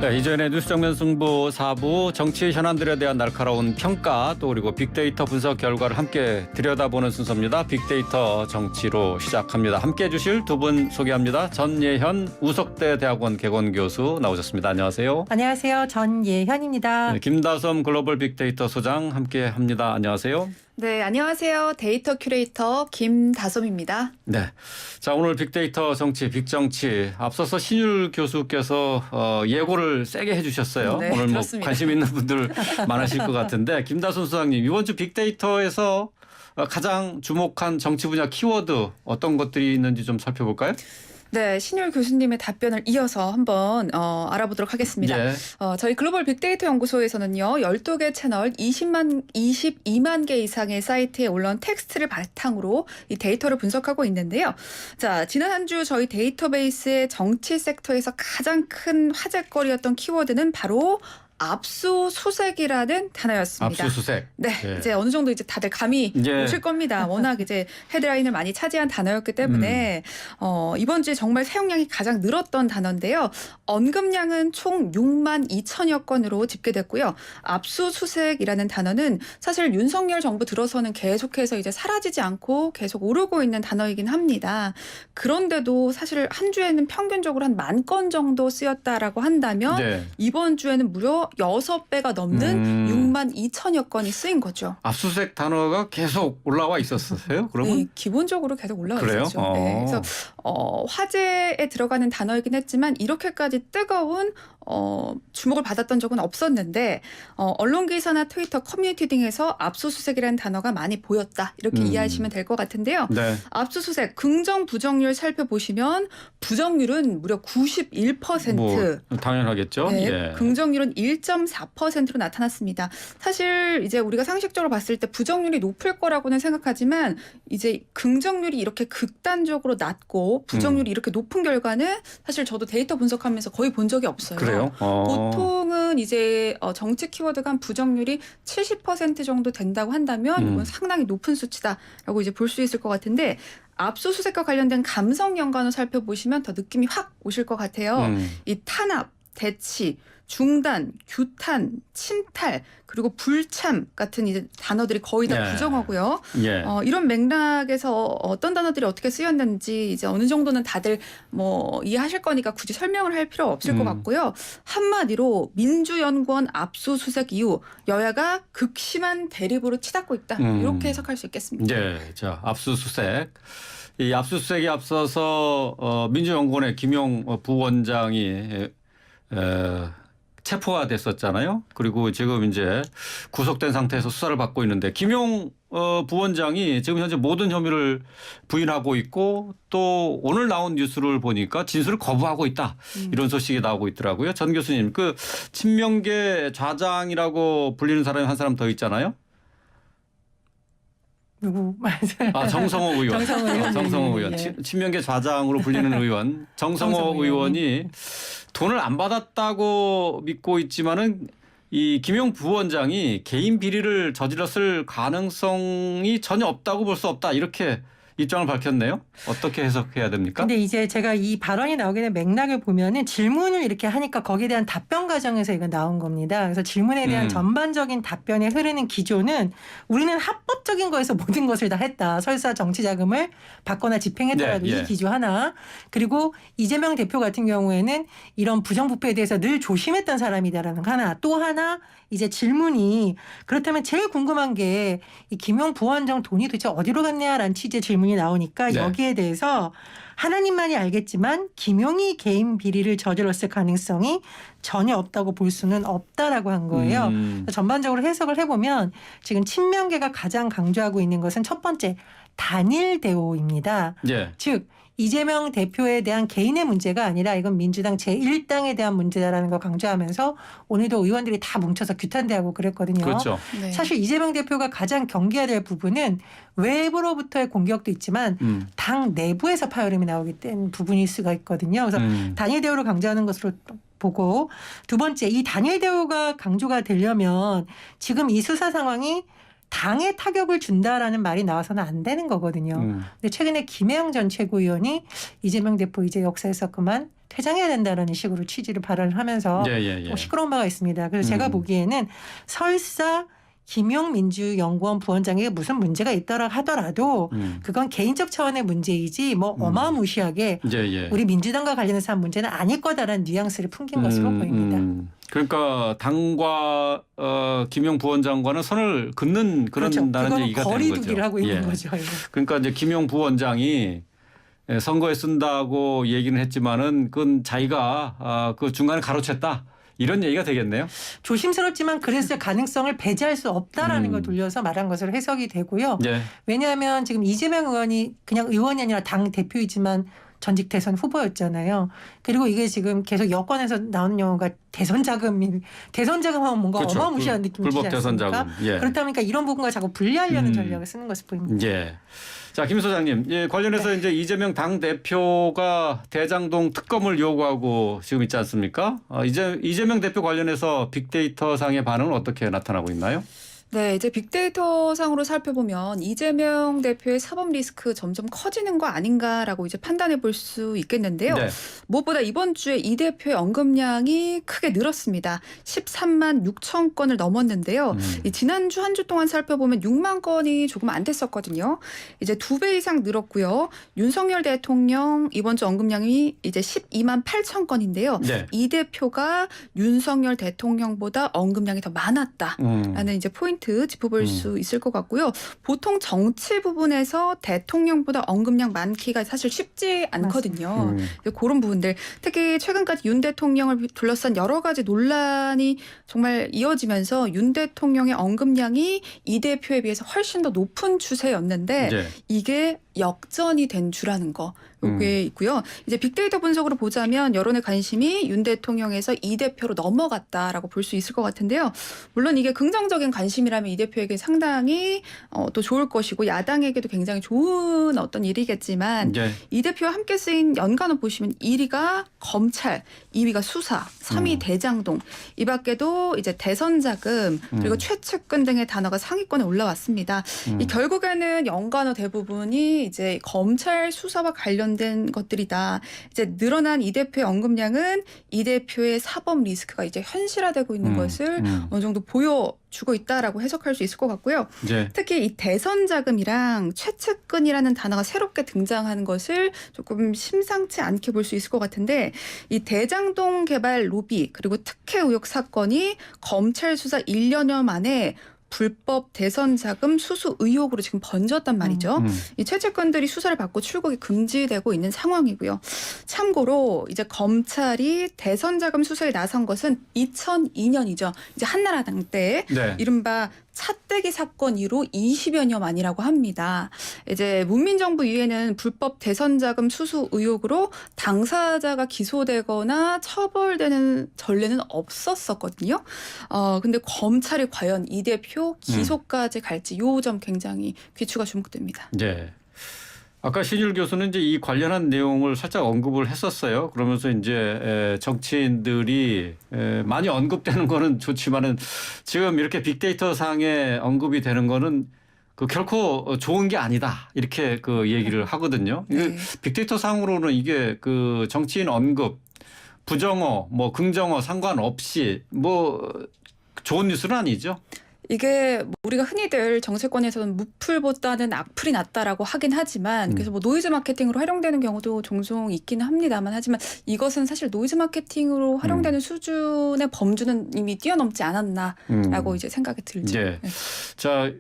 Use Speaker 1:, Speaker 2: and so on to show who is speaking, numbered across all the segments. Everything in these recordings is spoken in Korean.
Speaker 1: 네, 이전에 뉴스 정면 승부 4부 정치 현안들에 대한 날카로운 평가 또 그리고 빅데이터 분석 결과를 함께 들여다보는 순서입니다. 빅데이터 정치로 시작합니다. 함께해 주실 두 분 소개합니다. 전예현 우석대 대학원 개건 교수 나오셨습니다. 안녕하세요.
Speaker 2: 안녕하세요. 전예현입니다.
Speaker 1: 네, 김다솜 글로벌 빅데이터 소장 함께합니다. 안녕하세요.
Speaker 3: 네, 안녕하세요. 데이터 큐레이터 김다솜입니다.
Speaker 1: 네, 자 오늘 빅데이터 정치 빅정치 앞서서 신율 교수께서 예고를 세게 해주셨어요.
Speaker 3: 네,
Speaker 1: 오늘 뭐
Speaker 3: 그렇습니다.
Speaker 1: 관심 있는 분들 많으실 것 같은데 김다솜 소장님 이번 주 빅데이터에서 가장 주목한 정치 분야 키워드 어떤 것들이 있는지 좀 살펴볼까요?
Speaker 3: 네, 신율 교수님의 답변을 이어서 한번 알아보도록 하겠습니다.
Speaker 1: 예.
Speaker 3: 저희 글로벌 빅데이터 연구소에서는요. 12개 채널 22만 개 이상의 사이트에 올라온 텍스트를 바탕으로 이 데이터를 분석하고 있는데요. 자, 지난 한 주 저희 데이터베이스의 정치 섹터에서 가장 큰 화제거리였던 키워드는 바로 압수수색이라는 단어였습니다.
Speaker 1: 압수수색.
Speaker 3: 네,
Speaker 1: 예.
Speaker 3: 이제 어느 정도 이제 다들 감이
Speaker 1: 예.
Speaker 3: 오실 겁니다. 워낙 이제 헤드라인을 많이 차지한 단어였기 때문에 이번 주에 정말 사용량이 가장 늘었던 단어인데요. 언급량은 총 6만 2천여 건으로 집계됐고요. 압수수색이라는 단어는 사실 윤석열 정부 들어서는 계속해서 이제 사라지지 않고 계속 오르고 있는 단어이긴 합니다. 그런데도 사실 한 주에는 평균적으로 한 10,000건 정도 쓰였다라고 한다면
Speaker 1: 네.
Speaker 3: 이번 주에는 무려 6배가 넘는 6만 2천여 건이 쓰인 거죠.
Speaker 1: 압수수색 단어가 계속 올라와 있었어요? 그러면?
Speaker 3: 네, 기본적으로 계속 올라와
Speaker 1: 그래요?
Speaker 3: 있었죠. 네, 그래서 화제에 들어가는 단어이긴 했지만 이렇게까지 뜨거운 주목을 받았던 적은 없었는데 언론 기사나 트위터 커뮤니티 등에서 압수수색이라는 단어가 많이 보였다. 이렇게 이해하시면 될 것 같은데요.
Speaker 1: 네.
Speaker 3: 압수수색 긍정 부정률 살펴보시면 부정률은 무려 91%.
Speaker 1: 뭐 당연하겠죠.
Speaker 3: 네,
Speaker 1: 예.
Speaker 3: 긍정률은 1.4%로 나타났습니다. 사실 이제 우리가 상식적으로 봤을 때 부정률이 높을 거라고는 생각하지만 이제 긍정률이 이렇게 극단적으로 낮고 부정률이 이렇게 높은 결과는 사실 저도 데이터 분석하면서 거의 본 적이 없어요.
Speaker 1: 그래요?
Speaker 3: 보통은 이제 정치 키워드가 한 부정률이 70% 정도 된다고 한다면 이건 상당히 높은 수치다라고 이제 볼 수 있을 것 같은데 압수수색과 관련된 감성 연관을 살펴보시면 더 느낌이 확 오실 것 같아요. 이 탄압, 대치, 중단, 규탄, 침탈 그리고 불참 같은 이제 단어들이 거의 다
Speaker 1: 예.
Speaker 3: 부정어고요.
Speaker 1: 예.
Speaker 3: 이런 맥락에서 어떤 단어들이 어떻게 쓰였는지 이제 어느 정도는 다들 뭐 이해하실 거니까 굳이 설명을 할 필요 없을 것 같고요. 한마디로 민주연구원 압수수색 이후 여야가 극심한 대립으로 치닫고 있다. 이렇게 해석할 수 있겠습니다.
Speaker 1: 예. 자, 압수수색. 이 압수수색에 앞서서 민주연구원의 김용 부원장이 체포가 됐었잖아요. 그리고 지금 이제 구속된 상태에서 수사를 받고 있는데 김용 부원장이 지금 현재 모든 혐의를 부인하고 있고 또 오늘 나온 뉴스를 보니까 진술을 거부하고 있다. 이런 소식이 나오고 있더라고요. 전 교수님, 그 친명계 좌장이라고 불리는 사람이 한 사람 더 있잖아요.
Speaker 2: 누구 말씀?
Speaker 1: 정성호 의원. 정성호 의원.
Speaker 2: 예.
Speaker 1: 친명계 좌장으로 불리는 의원. 정성호 의원이 돈을 안 받았다고 믿고 있지만은 이 김용 부원장이 개인 비리를 저질렀을 가능성이 전혀 없다고 볼 수 없다. 이렇게 입장을 밝혔네요. 어떻게 해석해야 됩니까?
Speaker 2: 근데 이제 제가 이 발언이 나오게 된 맥락을 보면은 질문을 이렇게 하니까 거기에 대한 답변 과정에서 이거 나온 겁니다. 그래서 질문에 대한 전반적인 답변에 흐르는 기조는 우리는 합법적인 거에서 모든 것을 다 했다. 설사 정치 자금을 받거나 집행했더라도
Speaker 1: 네, 예.
Speaker 2: 이 기조 하나. 그리고 이재명 대표 같은 경우에는 이런 부정부패에 대해서 늘 조심했던 사람이다라는 거 하나. 또 하나 이제 질문이 그렇다면 제일 궁금한 게 이 김용 부원장 돈이 도대체 어디로 갔냐라는 취지의 질문이 나오니까
Speaker 1: 네.
Speaker 2: 여기에 대해서 하나님만이 알겠지만 김용이 개인 비리를 저질렀을 가능성이 전혀 없다고 볼 수는 없다라고 한 거예요. 전반적으로 해석을 해보면 지금 친명계가 가장 강조하고 있는 것은 첫 번째 단일 대우입니다.
Speaker 1: 예.
Speaker 2: 즉 이재명 대표에 대한 개인의 문제가 아니라 이건 민주당 제1당에 대한 문제다라는 걸 강조하면서 오늘도 의원들이 다 뭉쳐서 규탄대하고 그랬거든요.
Speaker 1: 그렇죠.
Speaker 3: 네.
Speaker 2: 사실 이재명 대표가 가장 경계해야 될 부분은 외부로부터의 공격도 있지만 당 내부에서 파열음이 나오기 때문에 부분일 수가 있거든요. 그래서 단일 대우를 강조하는 것으로 보고 두 번째 이 단일 대우가 강조가 되려면 지금 이 수사 상황이 당에 타격을 준다라는 말이 나와서는 안 되는 거거든요. 근데 최근에 김혜영 전 최고위원이 이재명 대표 이제 역사에서 그만 퇴장해야 된다는 식으로 취지를 발언을 하면서 시끄러운 바가 있습니다. 그래서 제가 보기에는 설사 김용민주연구원 부원장에게 무슨 문제가 있더라 하더라도 그건 개인적 차원의 문제이지 뭐 어마무시하게 우리 민주당과 관련해서 한 문제는 아닐 거다라는 뉘앙스를 풍긴 것으로 보입니다.
Speaker 1: 그러니까 당과 김용 부원장과는 선을 긋는 그런다는
Speaker 2: 그렇죠.
Speaker 1: 얘기가 되는 거죠.
Speaker 2: 거리두기를 하고 있는 거죠.
Speaker 1: 그러니까 이제 김용 부원장이 선거에 쓴다고 얘기는 했지만은 그건 자기가 그 중간에 가로챘다. 이런 얘기가 되겠네요.
Speaker 2: 조심스럽지만 그랬을 가능성을 배제할 수 없다라는 걸 돌려서 말한 것으로 해석이 되고요. 왜냐하면 지금 이재명 의원이 그냥 의원이 아니라 당 대표이지만 전직 대선 후보였잖아요. 그리고 이게 지금 계속 여권에서 나오는 용어가 대선 자금하면 뭔가
Speaker 1: 그렇죠.
Speaker 2: 어마무시한 느낌이 들지
Speaker 1: 불법 대선
Speaker 2: 않습니까?
Speaker 1: 자금.
Speaker 2: 그렇다 보니까 이런 부분과 자꾸 분리하려는 전략을 쓰는 것을 보입니다.
Speaker 1: 자, 김 소장님, 관련해서 이제 이재명 당 대표가 대장동 특검을 요구하고 지금 있지 않습니까? 이재명 대표 관련해서 빅데이터 상의 반응은 어떻게 나타나고 있나요?
Speaker 3: 네, 이제 빅데이터 상으로 살펴보면 이재명 대표의 사법 리스크 점점 커지는 거 아닌가라고 이제 판단해 볼 수 있겠는데요. 무엇보다 이번 주에 이 대표의 언급량이 크게 늘었습니다. 13만 6천 건을 넘었는데요. 지난주 한 주 동안 살펴보면 6만 건이 조금 안 됐었거든요. 이제 2배 이상 늘었고요. 윤석열 대통령 이번 주 언급량이 이제 12만 8천 건인데요. 이 대표가 윤석열 대통령보다 언급량이 더 많았다라는 이제 포인트 짚어볼 수 있을 것 같고요. 보통 정치 부분에서 대통령보다 언급량 많기가 사실 쉽지 않거든요. 그런 부분들 특히 최근까지 윤 대통령을 둘러싼 여러 가지 논란이 정말 이어지면서 윤 대통령의 언급량이 이 대표에 비해서 훨씬 더 높은 추세였는데 이게 역전이 된 주라는 거 요게 있고요. 이제 빅데이터 분석으로 보자면 여론의 관심이 윤 대통령에서 이 대표로 넘어갔다라고 볼 수 있을 것 같은데요. 물론 이게 긍정적인 관심이라면 이 대표에게 상당히 또 좋을 것이고 야당에게도 굉장히 좋은 어떤 일이겠지만 이 대표와 함께 쓰인 연관어 보시면 1위가 검찰, 2위가 수사, 3위 대장동, 이 밖에도 이제 대선 자금 그리고 최측근 등의 단어가 상위권에 올라왔습니다. 이 결국에는 연관어 대부분이 이제 검찰 수사와 관련된 것들이다. 이제 늘어난 이 대표의 언급량은 이 대표의 사법 리스크가 이제 현실화되고 있는 것을 어느 정도 보여주고 있다라고 해석할 수 있을 것 같고요. 특히 이 대선 자금이랑 최측근이라는 단어가 새롭게 등장하는 것을 조금 심상치 않게 볼 수 있을 것 같은데 이 대장동 개발 로비 그리고 특혜 의혹 사건이 검찰 수사 1년여 만에 불법 대선 자금 수수 의혹으로 지금 번졌단 말이죠. 이 최측근들이 수사를 받고 출국이 금지되고 있는 상황이고요. 참고로 이제 검찰이 대선 자금 수사에 나선 것은 2002년이죠. 이제 한나라당 때 이른바 차떼기 사건 이후로 20여 년 만이라고 합니다. 이제 문민정부 이후에는 불법 대선 자금 수수 의혹으로 당사자가 기소되거나 처벌되는 전례는 없었었거든요. 근데 검찰이 과연 이 대표 기소까지 갈지 요 점 굉장히 귀추가 주목됩니다.
Speaker 1: 아까 신율 교수는 이제 이 관련한 내용을 살짝 언급을 했었어요. 그러면서 이제 정치인들이 많이 언급되는 거는 좋지만은 지금 이렇게 빅데이터 상에 언급이 되는 거는 그 결코 좋은 게 아니다. 이렇게 그 얘기를 하거든요. 빅데이터 상으로는 이게 그 정치인 언급, 부정어, 뭐 긍정어 상관없이 뭐 좋은 뉴스는 아니죠.
Speaker 3: 이게 우리가 흔히들 정치권에서는 무풀보다는 악플이 낫다라고 하긴 하지만 그래서 뭐 노이즈 마케팅으로 활용되는 경우도 종종 있기는 합니다만 하지만 이것은 사실 노이즈 마케팅으로 활용되는 수준의 범주는 이미 뛰어넘지 않았나라고 이제 생각이 들죠.
Speaker 1: 자,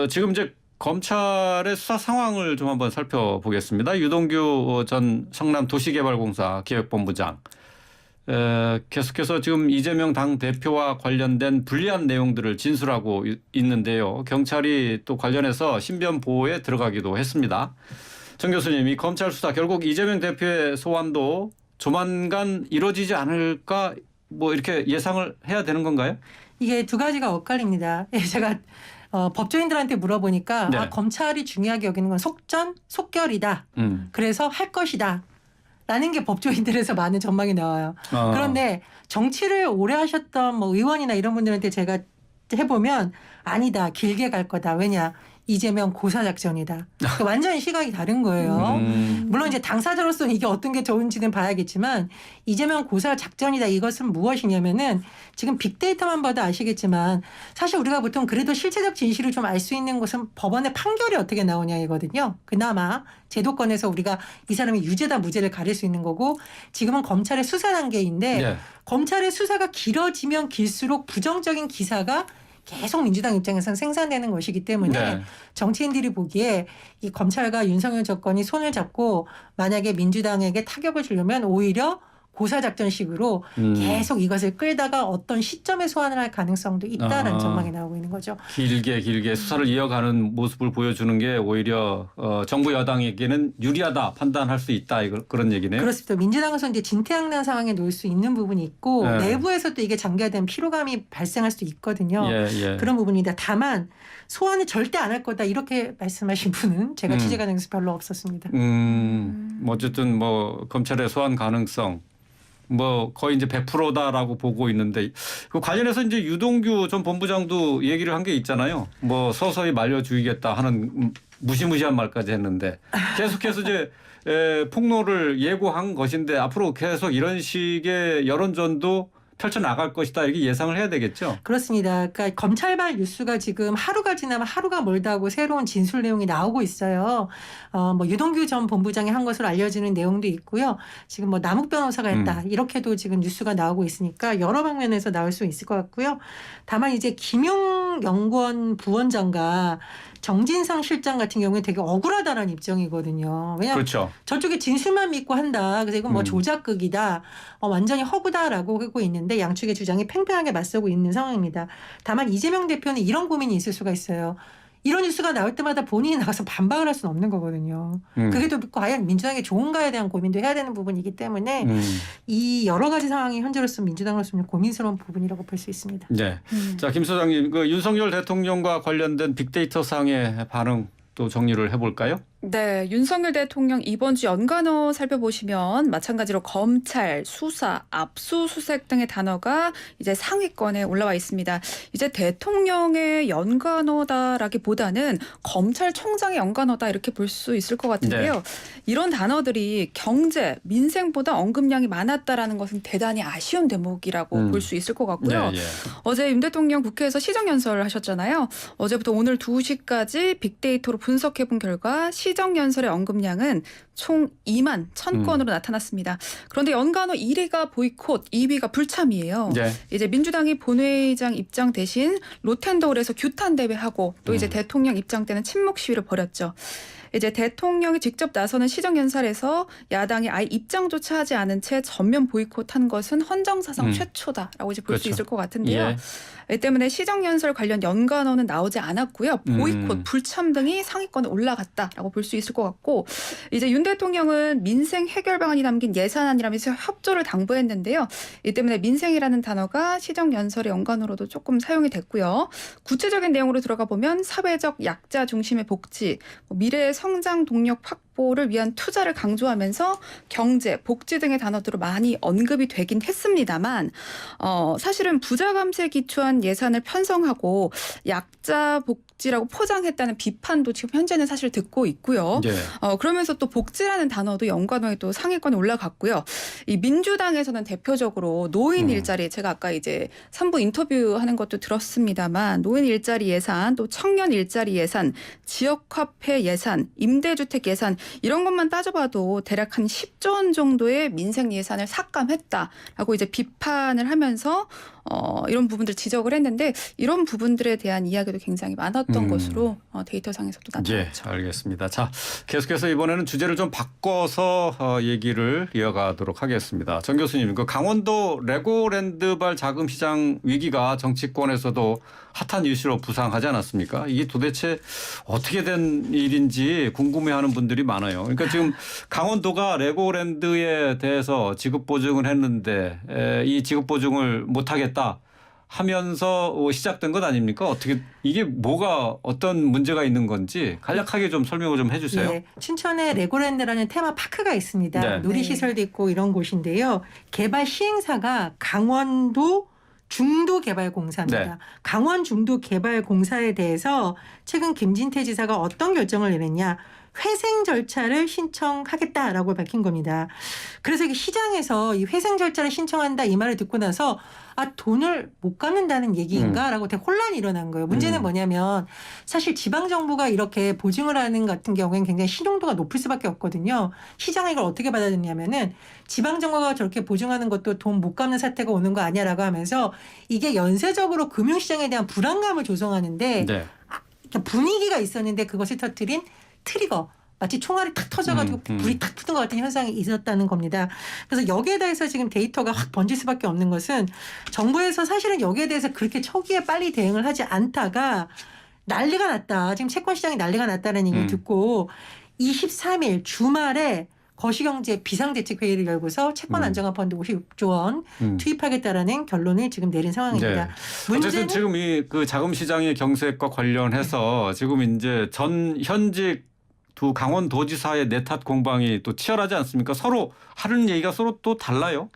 Speaker 1: 지금 이제 검찰의 수사 상황을 좀 한번 살펴보겠습니다. 유동규 전 성남도시개발공사 기획본부장. 계속해서 지금 이재명 당 대표와 관련된 불리한 내용들을 진술하고 있는데요. 경찰이 또 관련해서 신변 보호에 들어가기도 했습니다. 정 교수님, 이 검찰 수사 결국 이재명 대표의 소환도 조만간 이루어지지 않을까 뭐 이렇게 예상을 해야 되는 건가요?
Speaker 2: 이게 두 가지가 엇갈립니다. 제가 법조인들한테 물어보니까 검찰이 중요하게 여기는 건 속전, 속결이다. 그래서 할 것이다. 라는 게 법조인들에서 많은 전망이 나와요. 그런데 정치를 오래 하셨던 뭐 의원이나 이런 분들한테 제가 해보면 아니다. 길게 갈 거다. 왜냐. 이재명 고사 작전이다. 그러니까 완전히 시각이 다른 거예요. 물론 이제 당사자로서는 이게 어떤 게 좋은지는 봐야겠지만 이재명 고사 작전이다. 이것은 무엇이냐면은 지금 빅데이터만 봐도 아시겠지만 사실 우리가 보통 그래도 실체적 진실을 좀 알 수 있는 것은 법원의 판결이 어떻게 나오냐이거든요. 그나마 제도권에서 우리가 이 사람이 유죄다 무죄를 가릴 수 있는 거고 지금은 검찰의 수사 단계인데
Speaker 1: 네.
Speaker 2: 검찰의 수사가 길어지면 길수록 부정적인 기사가 계속 민주당 입장에서는 생산되는 것이기 때문에
Speaker 1: 네.
Speaker 2: 정치인들이 보기에 이 검찰과 윤석열 정권이 손을 잡고 만약에 민주당에게 타격을 주려면 오히려 고사작전식으로 계속 이것을 끌다가 어떤 시점에 소환을 할 가능성도 있다라는 전망이 나오고 있는 거죠.
Speaker 1: 길게 수사를 이어가는 모습을 보여주는 게 오히려 정부 여당에게는 유리하다 판단할 수 있다 그런 얘기네요.
Speaker 2: 그렇습니다. 민주당에서 이제 진퇴양난 상황에 놓일 수 있는 부분이 있고
Speaker 1: 네.
Speaker 2: 내부에서도 이게 장기화된 피로감이 발생할 수도 있거든요.
Speaker 1: 예.
Speaker 2: 그런 부분이다. 다만 소환을 절대 안 할 거다 이렇게 말씀하신 분은 제가 취재 과정에서 별로 없었습니다.
Speaker 1: 어쨌든 뭐 검찰의 소환 가능성 뭐 거의 이제 100%다라고 보고 있는데 그 관련해서 이제 유동규 전 본부장도 얘기를 한 게 있잖아요. 뭐 서서히 말려주겠다 하는 무시무시한 말까지 했는데 계속해서 이제 폭로를 예고한 것인데 앞으로 계속 이런 식의 여론전도 펼쳐나갈 것이다 이렇게 예상을 해야 되겠죠.
Speaker 2: 그렇습니다. 그러니까 검찰발 뉴스가 지금 하루가 지나면 하루가 멀다 하고 새로운 진술 내용이 나오고 있어요. 뭐 유동규 전 본부장이 한 것으로 알려지는 내용도 있고요. 지금 뭐 남욱 변호사가 했다 이렇게도 지금 뉴스가 나오고 있으니까 여러 방면에서 나올 수 있을 것 같고요. 다만 이제 김용 연구원 부원장과 정진상 실장 같은 경우에 되게 억울하다라는 입장이거든요. 왜냐하면
Speaker 1: 그렇죠.
Speaker 2: 저쪽에 진술만 믿고 한다. 그래서 이건 뭐 조작극이다. 완전히 허구다라고 하고 있는데 양측의 주장이 팽팽하게 맞서고 있는 상황입니다. 다만 이재명 대표는 이런 고민이 있을 수가 있어요. 이런 뉴스가 나올 때마다 본인이 나가서 반박을 할 수는 없는 거거든요. 그게 또 과연 민주당에 좋은가에 대한 고민도 해야 되는 부분이기 때문에 이 여러 가지 상황이 현재로서 민주당으로서는 고민스러운 부분이라고 볼 수 있습니다.
Speaker 1: 네. 자, 김 소장님, 그 윤석열 대통령과 관련된 빅데이터 상의 반응 또 정리를 해볼까요?
Speaker 3: 네, 윤석열 대통령 이번 주 연관어 살펴보시면 마찬가지로 검찰, 수사, 압수수색 등의 단어가 이제 상위권에 올라와 있습니다. 이제 대통령의 연관어다라기보다는 검찰총장의 연관어다 이렇게 볼 수 있을 것 같은데요.
Speaker 1: 네.
Speaker 3: 이런 단어들이 경제, 민생보다 언급량이 많았다라는 것은 대단히 아쉬운 대목이라고 볼 수 있을 것 같고요.
Speaker 1: 예.
Speaker 3: 어제 윤 대통령 국회에서 시정연설을 하셨잖아요. 어제부터 오늘 2시까지 빅데이터로 분석해본 결과 시정연설의 언급량은 총 2만 1,000건으로 나타났습니다. 그런데 연관어 1위가 보이콧, 2위가 불참이에요.
Speaker 1: 네.
Speaker 3: 이제 민주당이 본회의장 입장 대신 로텐더홀에서 규탄 대회하고 또 이제 대통령 입장 때는 침묵 시위를 벌였죠. 이제 대통령이 직접 나서는 시정연설에서 야당이 아예 입장조차 하지 않은 채 전면 보이콧한 것은 헌정사상 최초다라고 이제 볼 수
Speaker 1: 그렇죠.
Speaker 3: 있을 것 같은데요.
Speaker 1: 예.
Speaker 3: 이 때문에 시정연설 관련 연관어는 나오지 않았고요. 보이콧, 불참 등이 상위권에 올라갔다라고 볼 수 있을 것 같고 이제 윤 대통령은 민생 해결 방안이 담긴 예산안이라면서 협조를 당부했는데요. 이 때문에 민생이라는 단어가 시정연설의 연관어로도 조금 사용이 됐고요. 구체적인 내용으로 들어가 보면 사회적 약자 중심의 복지, 미래의 성장 동력 확보를 위한 투자를 강조하면서 경제, 복지 등의 단어들로 많이 언급이 되긴 했습니다만 사실은 부자 감세에 기초한 예산을 편성하고 약자 복지라고 포장했다는 비판도 지금 현재는 사실 듣고 있고요.
Speaker 1: 네.
Speaker 3: 그러면서 또 복지라는 단어도 연관어에 또 상위권에 올라갔고요. 이 민주당에서는 대표적으로 노인 일자리 제가 아까 이제 3부 인터뷰하는 것도 들었습니다만 노인 일자리 예산 또 청년 일자리 예산 지역화폐 예산 임대주택 예산 이런 것만 따져봐도 대략 한 10조 원 정도의 민생 예산을 삭감했다라고 이제 비판을 하면서 이런 부분들 지적을 했는데 이런 부분들에 대한 이야기도 굉장히 많았던 것으로 데이터상에서도 나타났죠.
Speaker 1: 예, 알겠습니다. 자, 계속해서 이번에는 주제를 좀 바꿔서 얘기를 이어가도록 하겠습니다. 정 교수님, 그 강원도 레고랜드발 자금 시장 위기가 정치권에서도 핫한 이슈로 부상하지 않았습니까? 이게 도대체 어떻게 된 일인지 궁금해하는 분들이 많아요. 그러니까 지금 강원도가 레고랜드에 대해서 지급 보증을 했는데 이 지급 보증을 못하겠다 하면서 시작된 것 아닙니까? 어떻게 이게 뭐가 어떤 문제가 있는 건지 간략하게 좀 설명을 좀 해주세요.
Speaker 2: 네, 춘천에 레고랜드라는 테마 파크가 있습니다.
Speaker 1: 네.
Speaker 2: 놀이시설도 있고 이런 곳인데요. 개발 시행사가 강원도 중도개발공사입니다.
Speaker 1: 네.
Speaker 2: 강원 중도개발공사에 대해서 최근 김진태 지사가 어떤 결정을 내렸냐. 회생 절차를 신청하겠다라고 밝힌 겁니다. 그래서 이게 시장에서 이 회생 절차를 신청한다 이 말을 듣고 나서 돈을 못 갚는다는 얘기인가라고 되게 혼란이 일어난 거예요. 문제는 뭐냐면 사실 지방정부가 이렇게 보증을 하는 같은 경우에는 굉장히 신용도가 높을 수밖에 없거든요. 시장이 이걸 어떻게 받아들였냐면은 지방정부가 저렇게 보증하는 것도 돈 못 갚는 사태가 오는 거 아니야라고 하면서 이게 연쇄적으로 금융시장에 대한 불안감을 조성하는데
Speaker 1: 네.
Speaker 2: 분위기가 있었는데 그것을 터뜨린 트리거 마치 총알이 탁 터져가지고 불이 탁 붙은 것 같은 현상이 있었다는 겁니다. 그래서 여기에 대해서 지금 데이터가 확 번질 수밖에 없는 것은 정부에서 사실은 여기에 대해서 그렇게 초기에 빨리 대응을 하지 않다가 난리가 났다. 지금 채권시장이 난리가 났다는 얘기를 듣고 23일 주말에 거시경제 비상대책회의를 열고서 채권안정화펀드 56조 원 투입하겠다라는 결론을 지금 내린 상황입니다.
Speaker 1: 네. 어쨌든 지금 이 그 자금 시장의 경색과 관련해서 지금 이제 현직 두 강원도지사의 내탓 공방이 또 치열하지 않습니까? 서로 하는 얘기가 서로 또 달라요.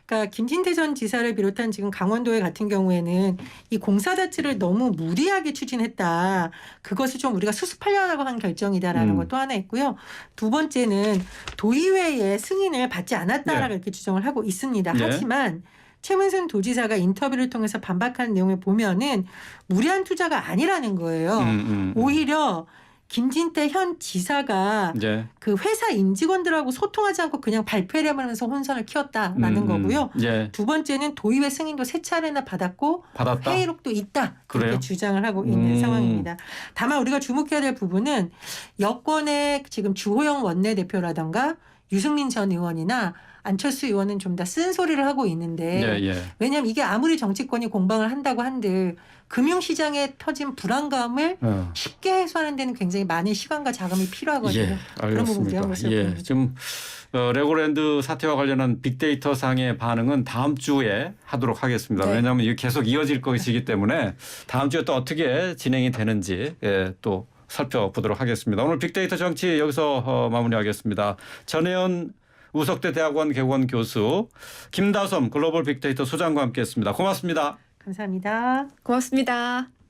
Speaker 2: 그러니까 김진태 전 지사를 비롯한 지금 강원도의 같은 경우에는 이 공사 자체를 너무 무리하게 추진했다. 그것을 좀 우리가 수습하려고 한 결정이다라는 것도 하나 있고요. 두 번째는 도의회의 승인을 받지 않았다라고
Speaker 1: 네.
Speaker 2: 이렇게 주장을 하고 있습니다.
Speaker 1: 네.
Speaker 2: 하지만 최문순 도지사가 인터뷰를 통해서 반박하는 내용을 보면은 무리한 투자가 아니라는 거예요. 오히려 김진태 현 지사가
Speaker 1: 네.
Speaker 2: 그 회사 임직원들하고 소통하지 않고 그냥 발표를 하면서 혼선을 키웠다라는 거고요.
Speaker 1: 예.
Speaker 2: 두 번째는 도의회 승인도 3차례나 받았고
Speaker 1: 받았다.
Speaker 2: 회의록도 있다. 그렇게
Speaker 1: 그래요?
Speaker 2: 주장을 하고 있는 상황입니다. 다만 우리가 주목해야 될 부분은 여권의 지금 주호영 원내대표라든가 유승민 전 의원이나 안철수 의원은 좀 더 쓴소리를 하고 있는데 왜냐하면 이게 아무리 정치권이 공방을 한다고 한들 금융시장에 터진 불안감을 쉽게 해소하는 데는 굉장히 많은 시간과 자금이 필요하거든요.
Speaker 1: 예,
Speaker 2: 그런 부분들이 한
Speaker 1: 알겠습니다.
Speaker 2: 것을
Speaker 1: 예,
Speaker 2: 보입니다.
Speaker 1: 지금 레고랜드 사태와 관련한 빅데이터 상의 반응은 다음 주에 하도록 하겠습니다.
Speaker 2: 네.
Speaker 1: 왜냐하면 이게 계속 이어질 것이기 때문에 다음 주에 또 어떻게 진행이 되는지 또 살펴보도록 하겠습니다. 오늘 빅데이터 정치 여기서 마무리하겠습니다. 전혜연 우석대 대학원 개원 교수, 김다솜 글로벌 빅데이터 소장과 함께했습니다. 고맙습니다.
Speaker 2: 감사합니다.
Speaker 3: 고맙습니다.